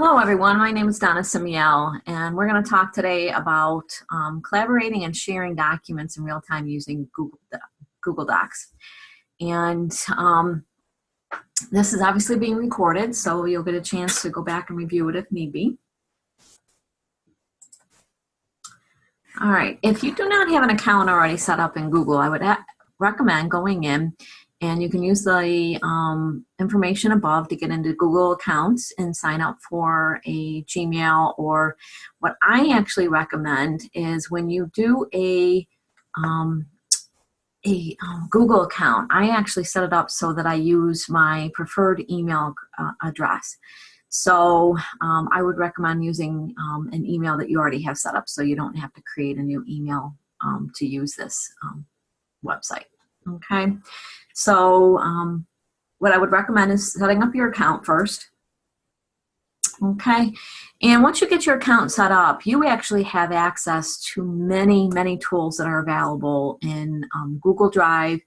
Hello everyone, my name is Donna Simiel, and we're going to talk today about collaborating and sharing documents in real time using Google Docs. And this is obviously being recorded, so you'll get a chance to go back and review it if need be. All right, if you do not have an account already set up in Google, I would recommend going in, and you can use the information above to get into Google accounts and sign up for a Gmail. Or what I actually recommend is when you do a Google account, I actually set it up so that I use my preferred email address. So I would recommend using an email that you already have set up so you don't have to create a new email to use this website. Okay, so what I would recommend is setting up your account first. Okay, and once you get your account set up, you actually have access to many tools that are available in Google Drive,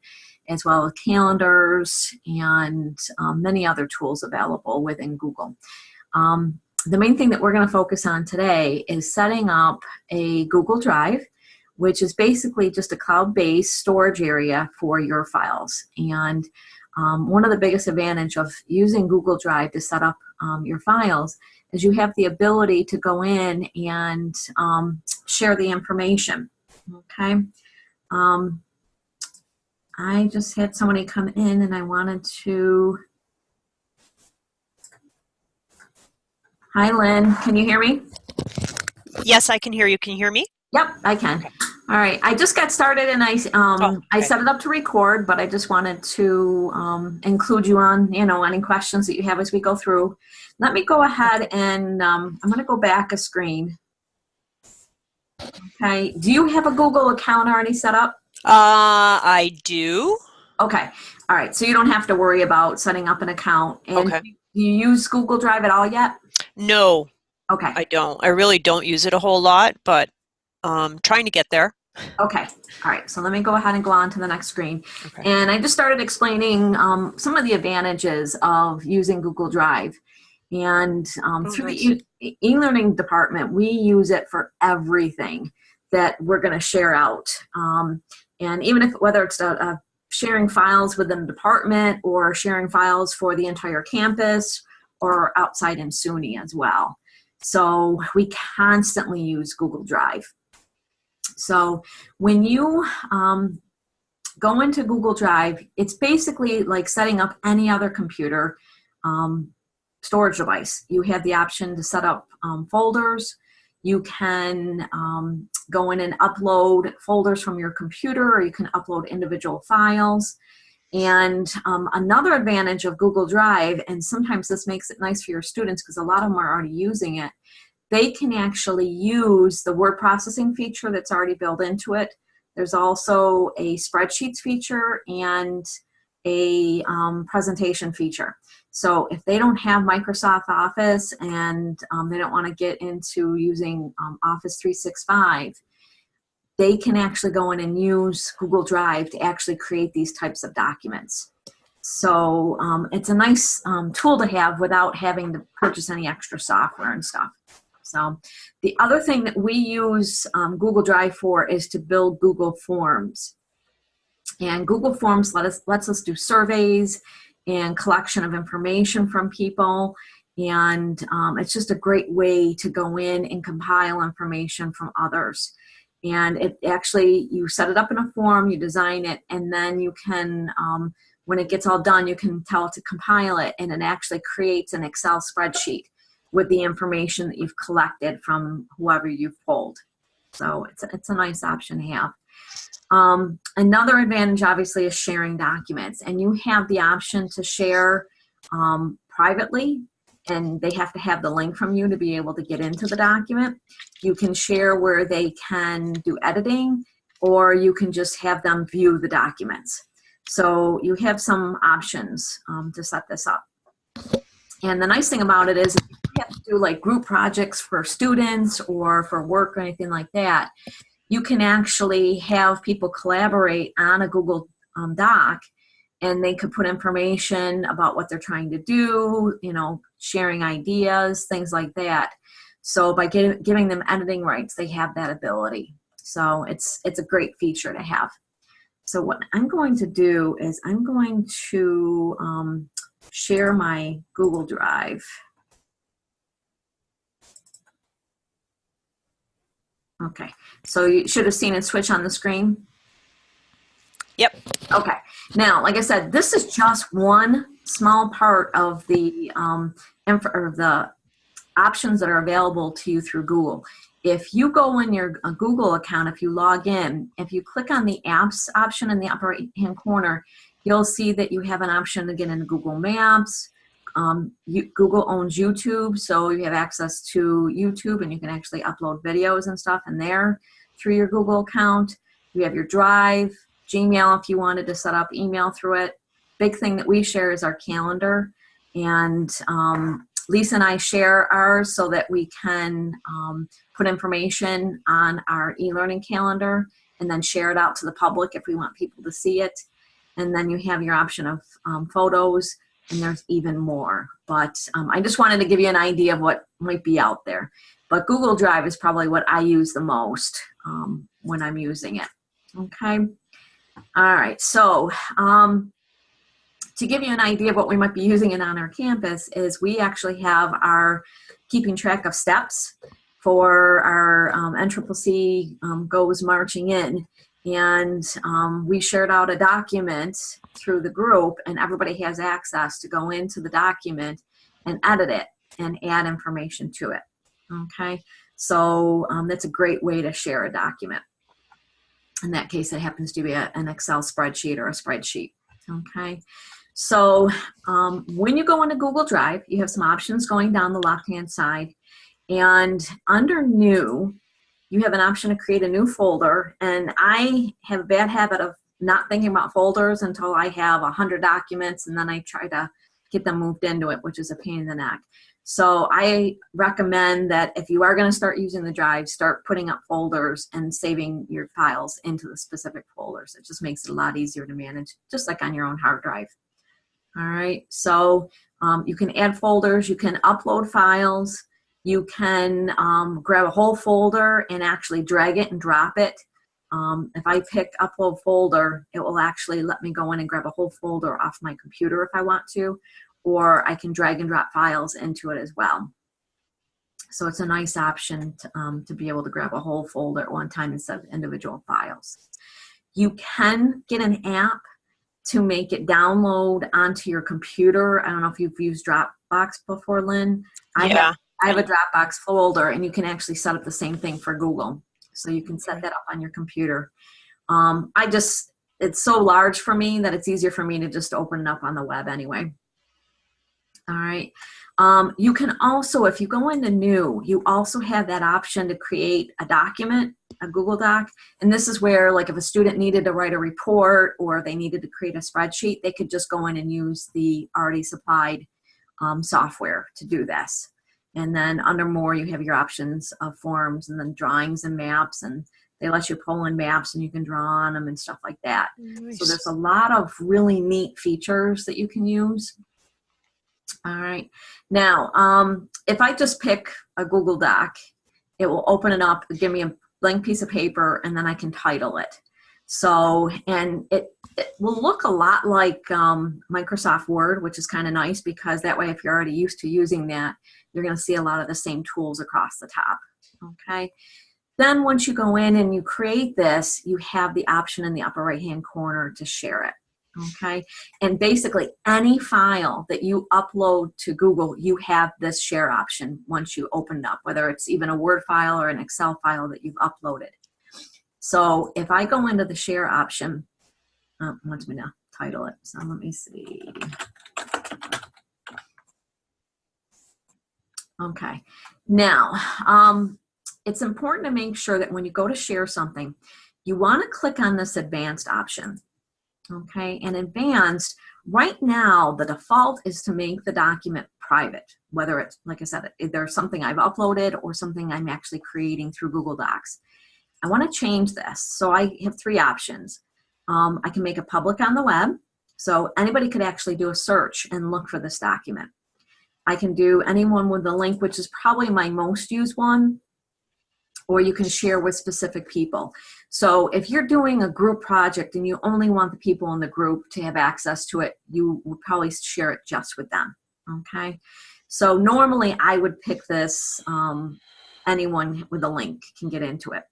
as well as calendars and many other tools available within Google. The main thing that we're going to focus on today is setting up a Google Drive, which is basically just a cloud-based storage area for your files. And one of the biggest advantages of using Google Drive to set up your files is you have the ability to go in and share the information. Okay. I just had somebody come in and I wanted to... Hi, Lynn. Can you hear me? Yes, I can hear you. Can you hear me? Yep, I can. Okay. All right. I just got started and I set it up to record, but I just wanted to include you on, any questions that you have as we go through. Let me go ahead and I'm going to go back a screen. Okay. Do you have a Google account already set up? I do. Okay. All right. So you don't have to worry about setting up an account. And okay. Do you use Google Drive at all yet? No. Okay. I don't. I really don't use it a whole lot, but trying to get there. Okay. All right. So let me go ahead and go on to the next screen. Okay. And I just started explaining some of the advantages of using Google Drive. And through the e-learning department, we use it for everything that we're going to share out. And even whether it's sharing files within the department or sharing files for the entire campus or outside in SUNY as well. So we constantly use Google Drive. So when you go into Google Drive, it's basically like setting up any other computer storage device. You have the option to set up folders. You can go in and upload folders from your computer, or you can upload individual files. And another advantage of Google Drive, and sometimes this makes it nice for your students because a lot of them are already using it, they can actually use the word processing feature that's already built into it. There's also a spreadsheets feature and a presentation feature. So if they don't have Microsoft Office and they don't want to get into using Office 365, they can actually go in and use Google Drive to actually create these types of documents. So it's a nice tool to have without having to purchase any extra software and stuff. So the other thing that we use Google Drive for is to build Google Forms. And Google Forms lets us do surveys and collection of information from people. And it's just a great way to go in and compile information from others. And it actually, you set it up in a form, you design it, and then you can, when it gets all done, you can tell it to compile it, and it actually creates an Excel spreadsheet with the information that you've collected from whoever you've polled. So it's a nice option to have. Another advantage, obviously, is sharing documents. And you have the option to share privately, and they have to have the link from you to be able to get into the document. You can share where they can do editing, or you can just have them view the documents. So you have some options to set this up. And the nice thing about it is if you have to do like group projects for students or for work or anything like that, you can actually have people collaborate on a Google Doc and they could put information about what they're trying to do, you know, sharing ideas, things like that. So by giving them editing rights, they have that ability. So it's a great feature to have. So what I'm going to do is I'm going to share my Google Drive. Okay, so you should have seen it switch on the screen. Yep. Okay, now, like I said, this is just one small part of the options that are available to you through Google. If you go in your Google account, if you log in, if you click on the apps option in the upper right-hand corner, you'll see that you have an option to get into Google Maps. Google owns YouTube, so you have access to YouTube, and you can actually upload videos and stuff in there through your Google account. You have your Drive, Gmail if you wanted to set up email through it. Big thing that we share is our calendar, and Lisa and I share ours so that we can put information on our e-learning calendar and then share it out to the public if we want people to see it. And then you have your option of photos, and there's even more. But I just wanted to give you an idea of what might be out there. But Google Drive is probably what I use the most when I'm using it. Okay. All right. So to give you an idea of what we might be using it on our campus is we actually have our keeping track of steps for our NCCC Goes Marching In. And we shared out a document through the group, and everybody has access to go into the document and edit it and add information to it. Okay, so that's a great way to share a document. In that case, it happens to be an Excel spreadsheet or a spreadsheet. Okay, so when you go into Google Drive, you have some options going down the left-hand side, and under New, you have an option to create a new folder. And I have a bad habit of not thinking about folders until I have 100 documents, and then I try to get them moved into it, which is a pain in the neck. So I recommend that if you are going to start using the Drive, start putting up folders and saving your files into the specific folders. It just makes it a lot easier to manage, just like on your own hard drive. All right, so you can add folders, you can upload files, you can grab a whole folder and actually drag it and drop it. If I pick upload folder, it will actually let me go in and grab a whole folder off my computer if I want to, or I can drag and drop files into it as well. So it's a nice option to be able to grab a whole folder at one time instead of individual files. You can get an app to make it download onto your computer. I don't know if you've used Dropbox before, Lynn. Yeah. I have a Dropbox folder, and you can actually set up the same thing for Google. So you can set that up on your computer. It's so large for me that it's easier for me to just open it up on the web anyway. All right. You can also, if you go into New, you also have that option to create a document, a Google Doc. And this is where, like, if a student needed to write a report or they needed to create a spreadsheet, they could just go in and use the already supplied software to do this. And then under More, you have your options of forms, and then drawings and maps, and they let you pull in maps and you can draw on them and stuff like that. Nice. So there's a lot of really neat features that you can use. All right. Now, if I just pick a Google Doc, it will open it up, give me a blank piece of paper, and then I can title it. So, and it will look a lot like Microsoft Word, which is kind of nice, because that way, if you're already used to using that, you're going to see a lot of the same tools across the top. Okay. Then once you go in and you create this, you have the option in the upper right-hand corner to share it. Okay. And basically any file that you upload to Google, you have this share option once you open it up, whether it's even a Word file or an Excel file that you've uploaded. So if I go into the share option, it wants me to title it. So let me see. Okay. Now, it's important to make sure that when you go to share something, you want to click on this advanced option. Okay, and advanced, right now, the default is to make the document private, whether it's, like I said, either something I've uploaded or something I'm actually creating through Google Docs. I want to change this. So I have three options. I can make it public on the web, So anybody could actually do a search and look for this document. I can do anyone with the link, which is probably my most used one, or you can share with specific people. So if you're doing a group project and you only want the people in the group to have access to it, you would probably share it just with them, okay? So normally I would pick this, anyone with a link can get into it,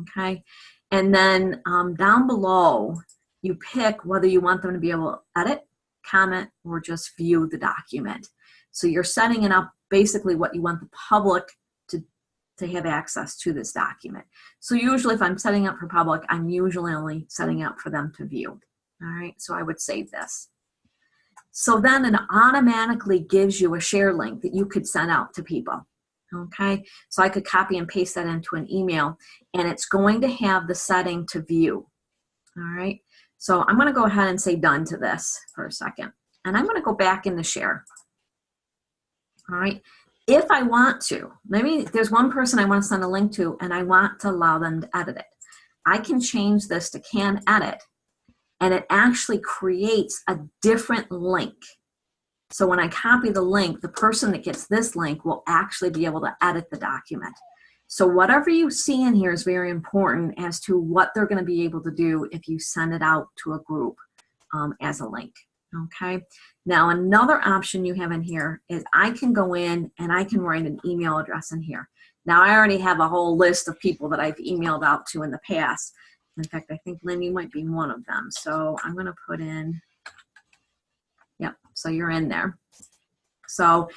okay? And then down below, you pick whether you want them to be able to edit, comment, or just view the document. So you're setting it up basically what you want the public to have access to this document. So usually if I'm setting up for public, I'm usually only setting up for them to view. All right, so I would save this. So then it automatically gives you a share link that you could send out to people. Okay, so I could copy and paste that into an email, and it's going to have the setting to view. All right, so I'm going to go ahead and say done to this for a second, and I'm going to go back in the share. All right, if I want to, maybe there's one person I want to send a link to and I want to allow them to edit it. I can change this to can edit, and it actually creates a different link. So when I copy the link, the person that gets this link will actually be able to edit the document. So whatever you see in here is very important as to what they're going to be able to do if you send it out to a group as a link. Okay. Now another option you have in here is I can go in and I can write an email address in here. Now I already have a whole list of people that I've emailed out to in the past. In fact, I think Lynn, you might be one of them. So I'm going to put in, yep, so you're in there. So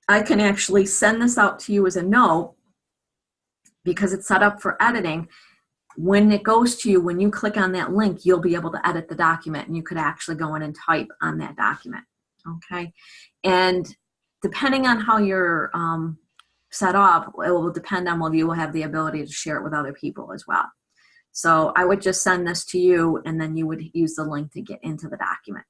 I can actually send this out to you as a note because it's set up for editing. When it goes to you, when you click on that link, you'll be able to edit the document, and you could actually go in and type on that document, okay? And depending on how you're set up, it will depend on whether you will have the ability to share it with other people as well. So I would just send this to you, and then you would use the link to get into the document.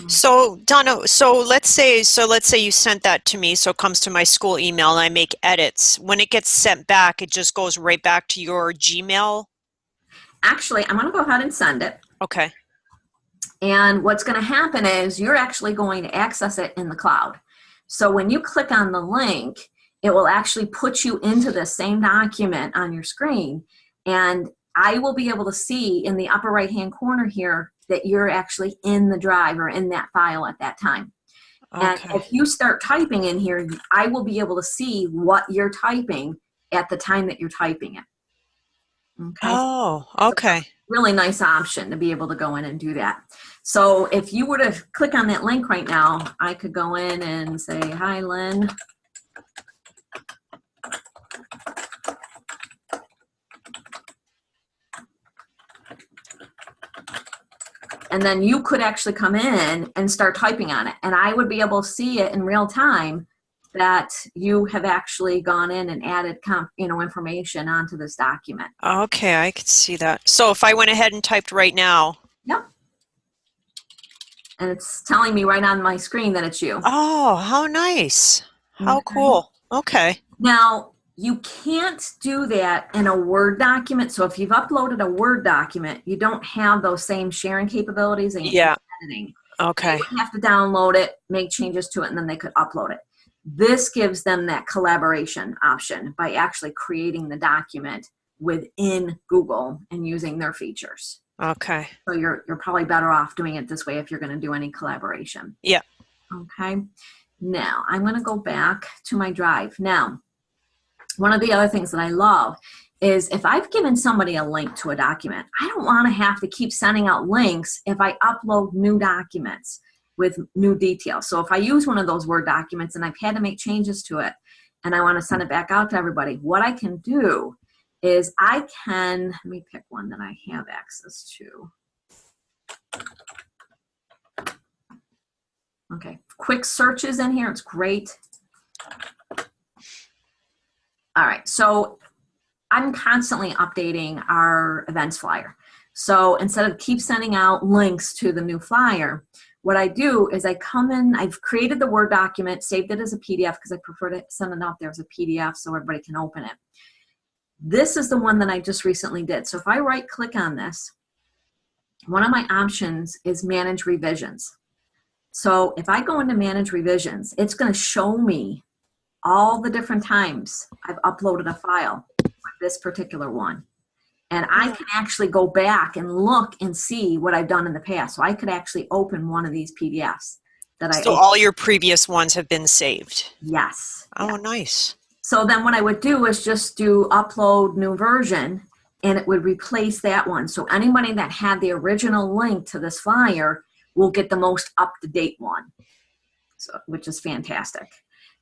So Donna, so let's say you sent that to me, so it comes to my school email and I make edits. When it gets sent back, it just goes right back to your Gmail? Actually, I'm going to go ahead and send it. Okay. And what's going to happen is you're actually going to access it in the cloud. So when you click on the link, it will actually put you into the same document on your screen. And I will be able to see in the upper right-hand corner here that you're actually in the drive or in that file at that time. Okay. And if you start typing in here, I will be able to see what you're typing at the time that you're typing it. Okay. Oh, okay. So really nice option to be able to go in and do that. So if you were to click on that link right now, I could go in and say, hi, Lynn. And then you could actually come in and start typing on it. And I would be able to see it in real time that you have actually gone in and added information onto this document. Okay, I could see that. So if I went ahead and typed right now. Yep. And it's telling me right on my screen that it's you. Oh, how nice. How cool. Okay. Now, you can't do that in a Word document. So if you've uploaded a Word document, you don't have those same sharing capabilities and editing. Okay. You have to download it, make changes to it, and then they could upload it. This gives them that collaboration option by actually creating the document within Google and using their features. Okay. So you're probably better off doing it this way if you're going to do any collaboration. Yeah. Okay. Now, I'm going to go back to my drive. Now, one of the other things that I love is if I've given somebody a link to a document, I don't want to have to keep sending out links if I upload new documents with new details. So if I use one of those Word documents and I've had to make changes to it and I want to send it back out to everybody, what I can do is I can, let me pick one that I have access to. Okay, quick searches in here, it's great. All right, so I'm constantly updating our events flyer. So instead of keep sending out links to the new flyer, what I do is I come in, I've created the Word document, saved it as a PDF because I prefer to send it out there as a PDF so everybody can open it. This is the one that I just recently did. So if I right click on this, one of my options is manage revisions. So if I go into manage revisions, it's going to show me all the different times I've uploaded a file for this particular one. And I can actually go back and look and see what I've done in the past. So I could actually open one of these PDFs that I So opened. all your previous ones have been saved? Yes. Oh, Yes. nice. So then what I would do is just do upload new version, and it would replace that one. So anybody that had the original link to this flyer will get the most up-to-date one, so, which is fantastic.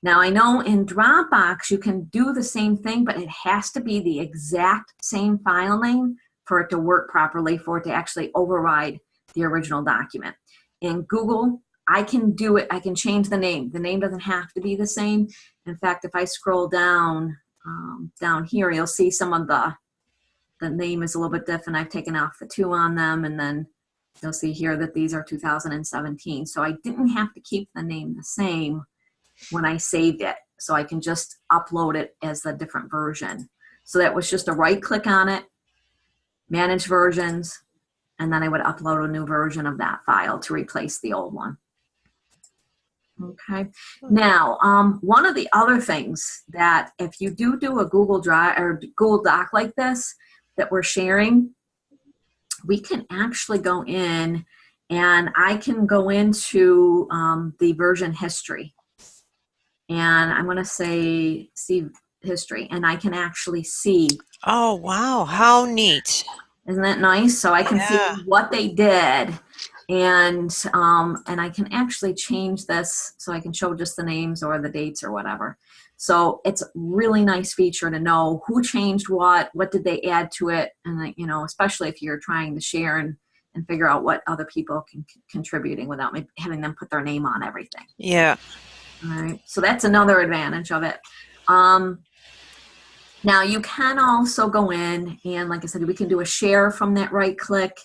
Now, I know in Dropbox, you can do the same thing, but it has to be the exact same file name for it to work properly, for it to actually override the original document. In Google, I can do it. I can change the name. The name doesn't have to be the same. In fact, if I scroll down, down here, you'll see some of the name is a little bit different. I've taken off the 2 on them, and then you'll see here that these are 2017. So I didn't have to keep the name the same when I saved it. So I can just upload it as a different version. So that was just a right click on it, manage versions, and then I would upload a new version of that file to replace the old one. Okay. Now, one of the other things that if you do a Google Drive or Google Doc like this that we're sharing, we can actually go in and I can go into the version history. And I'm going to say see history, and I can actually see. Oh, wow. How neat. Isn't that nice? So I can see what they did, and I can actually change this so I can show just the names or the dates or whatever. So it's a really nice feature to know who changed what did they add to it, and you know, especially if you're trying to share and figure out what other people can contributing without having them put their name on everything. Yeah. All right, so that's another advantage of it. Now you can also go in and, like I said, we can do a share from that right click.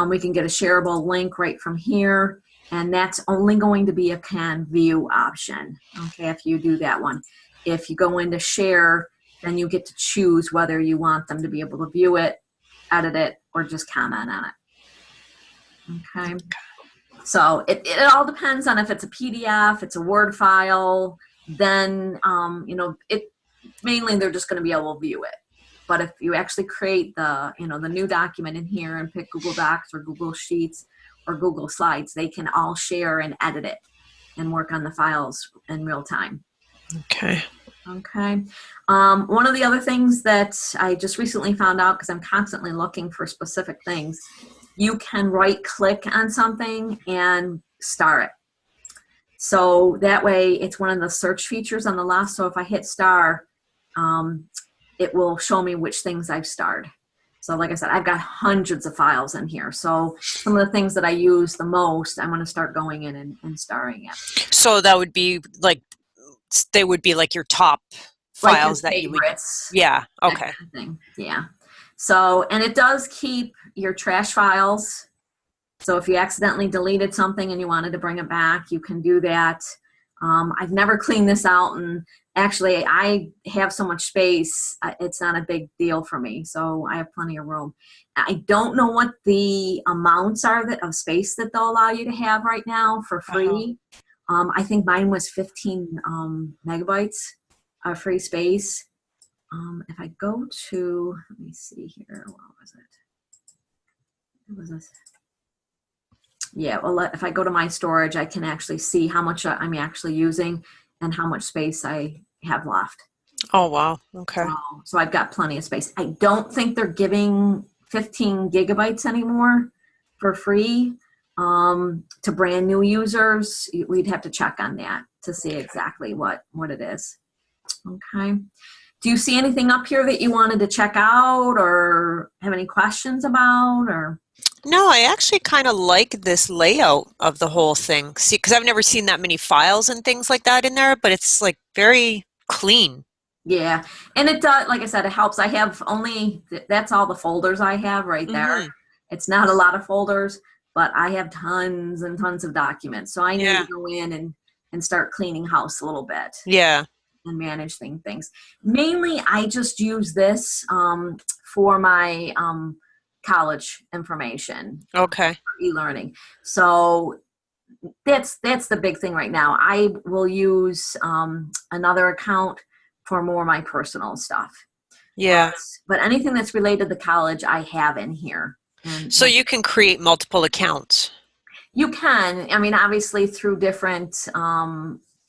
We can get a shareable link right from here, and that's only going to be a can view option. Okay, if you do that one. If you go into share, then you get to choose whether you want them to be able to view it, edit it, or just comment on it. Okay. So it all depends on if it's a PDF, it's a Word file, then, you know, mainly they're just going to be able to view it. But if you actually create the, you know, the new document in here and pick Google Docs or Google Sheets or Google Slides, they can all share and edit it and work on the files in real time. Okay. Okay. One of the other things that I just recently found out, because I'm constantly looking for specific things, you can right click on something and star it. So that way it's one of the search features on the left. So if I hit star, it will show me which things I've starred. So like I said, I've got hundreds of files in here. So some of the things that I use the most, I'm going to start going in and starring it. So that would be like, they would be like your top files like that you would. Yeah. Okay. Kind of thing. Yeah. So, and it does keep your trash files. So if you accidentally deleted something and you wanted to bring it back, you can do that. I've never cleaned this out, and actually I have so much space, it's not a big deal for me. So I have plenty of room. I don't know what the amounts are of space that they'll allow you to have right now for free. I think mine was 15 megabytes of free space. If I go to, let me see here, what was it? What was this? Yeah, well, if I go to my storage, I can actually see how much I'm actually using and how much space I have left. Oh, wow. Okay. So I've got plenty of space. I don't think they're giving 15 gigabytes anymore for free to brand new users. We'd have to check on that to see exactly what it is. Okay. Do you see anything up here that you wanted to check out or have any questions about? Or no, I actually kind of like this layout of the whole thing. See, because I've never seen that many files and things like that in there, but it's like very clean. Yeah, and it does, like I said, it helps. I have only, that's all the folders I have right there. It's not a lot of folders, but I have tons and tons of documents. So I need to go in and start cleaning house a little bit. Yeah. And manage things. Mainly, I just use this for my college information. Okay. For e-learning. So that's the big thing right now. I will use another account for more of my personal stuff. Yeah. But anything that's related to college, I have in here. And So you can create multiple accounts. you can. I mean, obviously through different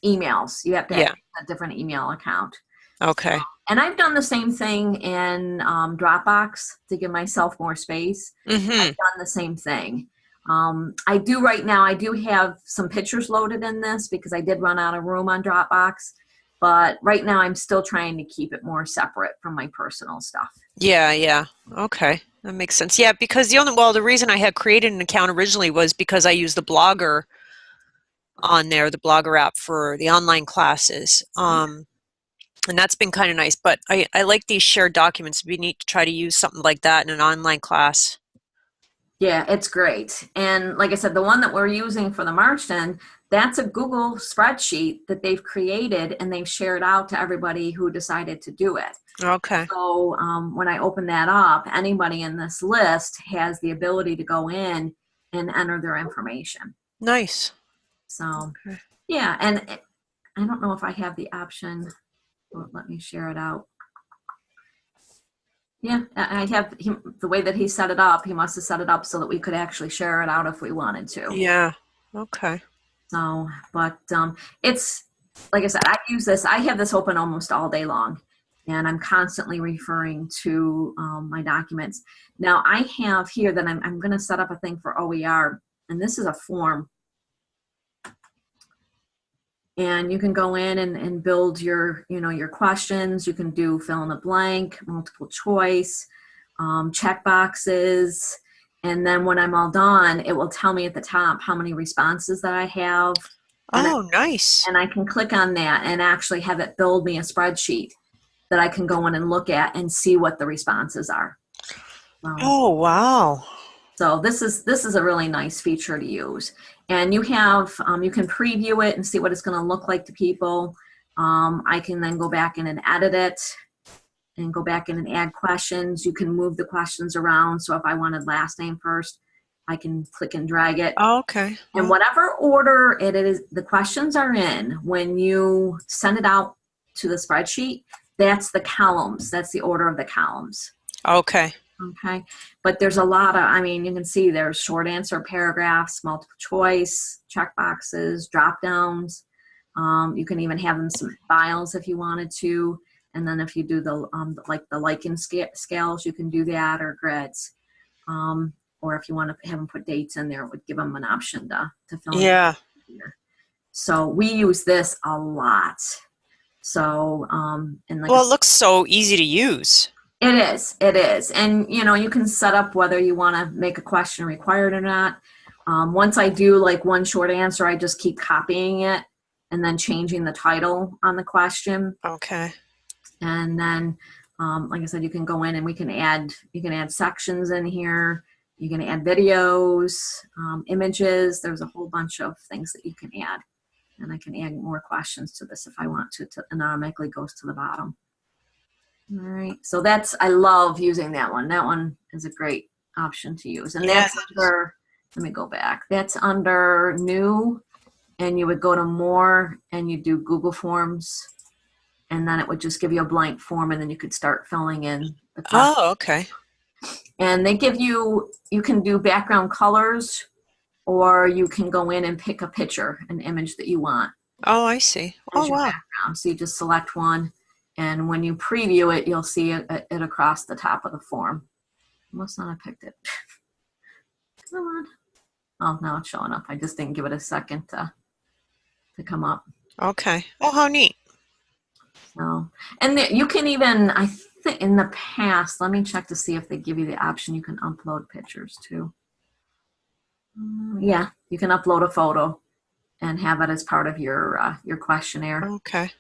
emails. You have to have a different email account. Okay. And I've done the same thing in Dropbox to give myself more space. Mm-hmm. I've done the same thing. I do right now, I do have some pictures loaded in this because I did run out of room on Dropbox. But right now I'm still trying to keep it more separate from my personal stuff. Yeah, yeah. Okay. That makes sense. Yeah, because the reason I had created an account originally was because I used the Blogger on there, the Blogger app for the online classes. And that's been kind of nice, but I like these shared documents. It'd be neat to try to use something like that in an online class. Yeah, it's great. And like I said, the one that we're using for the Marston, that's a Google spreadsheet that they've created and they've shared out to everybody who decided to do it. Okay. So when I open that up, anybody in this list has the ability to go in and enter their information. Nice. So, okay. Yeah, and I don't know if I have the option. Let me share it out. Yeah, I have the way that he set it up. He must have set it up so that we could actually share it out if we wanted to. Yeah. Okay. So, but it's like I said, I use this. I have this open almost all day long, and I'm constantly referring to my documents. Now, I have here that I'm going to set up a thing for OER, and this is a form. And you can go in and build your, your questions. You can do fill in the blank, multiple choice, check boxes. And then when I'm all done, it will tell me at the top how many responses that I have. Nice. And I can click on that and actually have it build me a spreadsheet that I can go in and look at and see what the responses are. Oh, wow. So this is a really nice feature to use. And you have, you can preview it and see what it's going to look like to people. I can then go back in and edit it and go back in and add questions. You can move the questions around. So if I wanted last name first, I can click and drag it. Oh, okay. And whatever order it is, the questions are in, when you send it out to the spreadsheet, that's the columns. That's the order of the columns. Okay. Okay, but there's a lot of, I mean, you can see there's short answer paragraphs, multiple choice, check boxes, drop downs. You can even have them some files if you wanted to. And then if you do the like the liking scales, you can do that, or grids. Or if you want to have them put dates in there, it would give them an option to fill in. Yeah. So we use this a lot. So, and like well, it looks so easy to use. It is. And, you can set up whether you want to make a question required or not. Once I do like one short answer, I just keep copying it and then changing the title on the question. Okay. And then, like I said, you can go in and you can add sections in here. You can add videos, images. There's a whole bunch of things that you can add. And I can add more questions to this if I want to. It automatically goes to the bottom. All right, so I love using that one. That one is a great option to use. And that's under, let me go back. That's under new, and you would go to more and you do Google Forms, and then it would just give you a blank form, and then you could start filling in the questions. Oh, okay. And they give you can do background colors, or you can go in and pick a picture, an image that you want. Oh, I see. Oh, wow. Background. So you just select one. And when you preview it, you'll see it across the top of the form. Must not have picked it. Come on. Oh, now it's showing up. I just didn't give it a second to come up. Okay. Oh, how neat. So, and you can even, I think in the past, let me check to see if they give you the option you can upload pictures too. Yeah, you can upload a photo and have it as part of your questionnaire. Okay.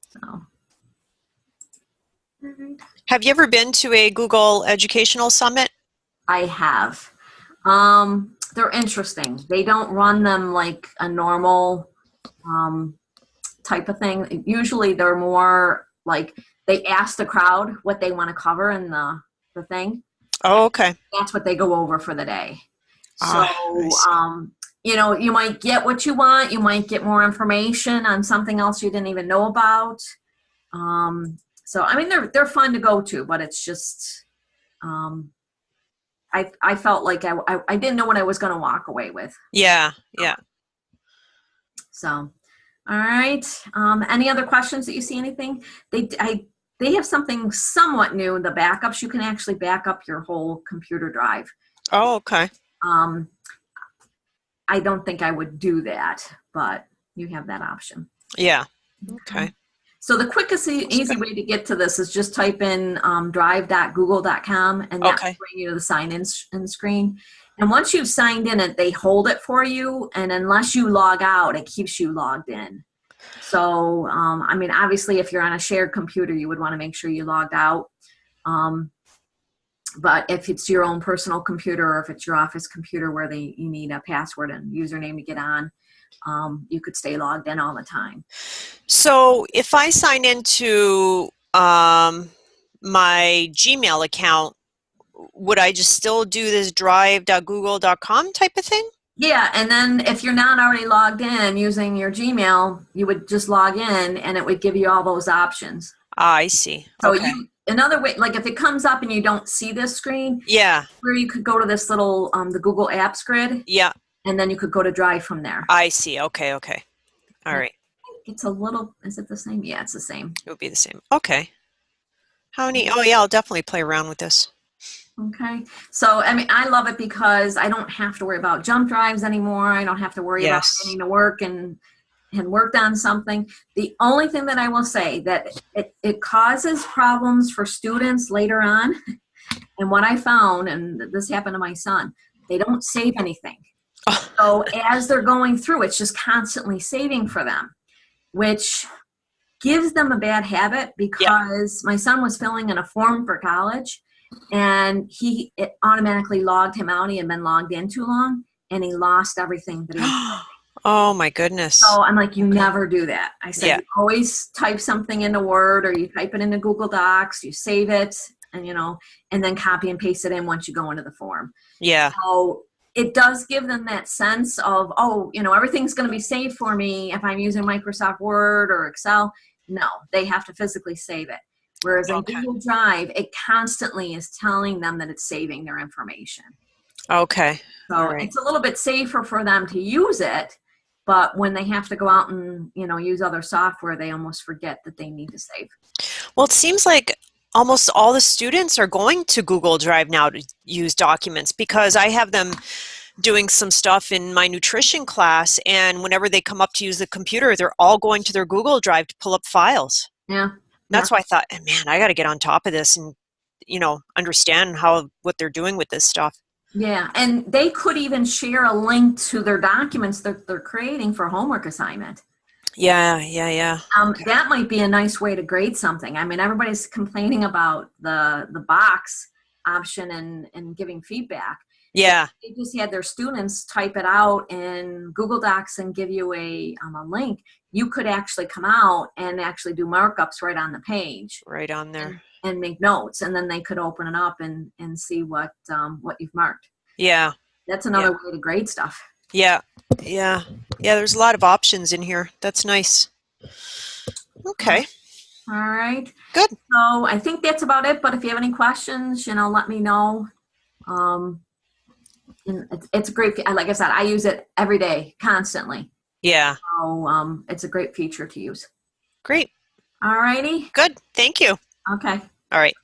So. Have you ever been to a Google Educational Summit? I have. They're interesting. They don't run them like a normal type of thing. Usually they're more like they ask the crowd what they want to cover in the thing. Oh, okay. That's what they go over for the day. Ah, I So, see. you might get what you want. You might get more information on something else you didn't even know about. So, I mean, they're fun to go to, but it's just, um, I felt like I didn't know what I was going to walk away with. Yeah, yeah. So, all right. Any other questions that you see? Anything? They have something somewhat new. The backups, you can actually back up your whole computer drive. Oh, okay. Um, I don't think I would do that, but you have that option. Yeah. Okay. Okay. So the quickest, That's easy good. way to get to this is just type in drive.google.com, and that Okay. will bring you to the sign-in screen. And once you've signed in, they hold it for you, and unless you log out, it keeps you logged in. So, I mean, obviously, if you're on a shared computer, you would want to make sure you logged out. But if it's your own personal computer, or if it's your office computer where you need a password and username to get on, you could stay logged in all the time. So if I sign into my Gmail account, would I just still do this drive.google.com type of thing? Yeah, and then if you're not already logged in using your Gmail, you would just log in and it would give you all those options. Ah, I see. So Okay. another way, like if it comes up and you don't see this screen, Yeah. where you could go to this little, the Google Apps grid, Yeah. and then you could go to Drive from there. I see. Okay. Okay. All And I right. think it's a little, is it the same? Yeah, it's the same. It would be the same. Okay. How neat. Oh, yeah. I'll definitely play around with this. Okay. So, I mean, I love it because I don't have to worry about jump drives anymore. I don't have to worry about Yes. getting to work and worked on something. The only thing that I will say that it causes problems for students later on, and what I found, and this happened to my son, they don't save anything. Oh, So as they're going through, it's just constantly saving for them, which gives them a bad habit, yeah. because my son was filling in a form for college, and it automatically logged him out. He had been logged in too long, and he lost everything that he was. Oh, my goodness. So I'm like, you Okay. never do that. I said, Yeah. you always type something into Word, or you type it into Google Docs, you save it, and and then copy and paste it in once you go into the form. Yeah. So it does give them that sense of, oh, everything's going to be saved for me if I'm using Microsoft Word or Excel. No, they have to physically save it. Whereas in Okay. Google Drive, it constantly is telling them that it's saving their information. Okay. All So right. it's a little bit safer for them to use it, but when they have to go out and use other software, they almost forget that they need to save. Well, it seems like almost all the students are going to Google Drive now to use documents, because I have them doing some stuff in my nutrition class, and whenever they come up to use the computer, they're all going to their Google Drive to pull up files. Yeah, yeah, That's why I thought, man, I got to get on top of this and understand what they're doing with this stuff. yeah. And they could even share a link to their documents that they're creating for homework assignment. Yeah, yeah, yeah. Okay. That might be a nice way to grade something. I mean, everybody's complaining about the box option and giving feedback. If Yeah, they just had their students type it out in Google Docs and give you a link, you could actually come out and actually do markups right on the page right on there. and make notes, and then they could open it up and see what you've marked. Yeah, That's yeah, another way to grade stuff. yeah, yeah, yeah. There's a lot of options in here. That's nice. Okay, All right. good. So I think that's about it. But if you have any questions, let me know. And it's a great, like I said, I use it every day, constantly. Yeah, So it's a great feature to use. great. All righty. Good. Thank you. Okay. All right.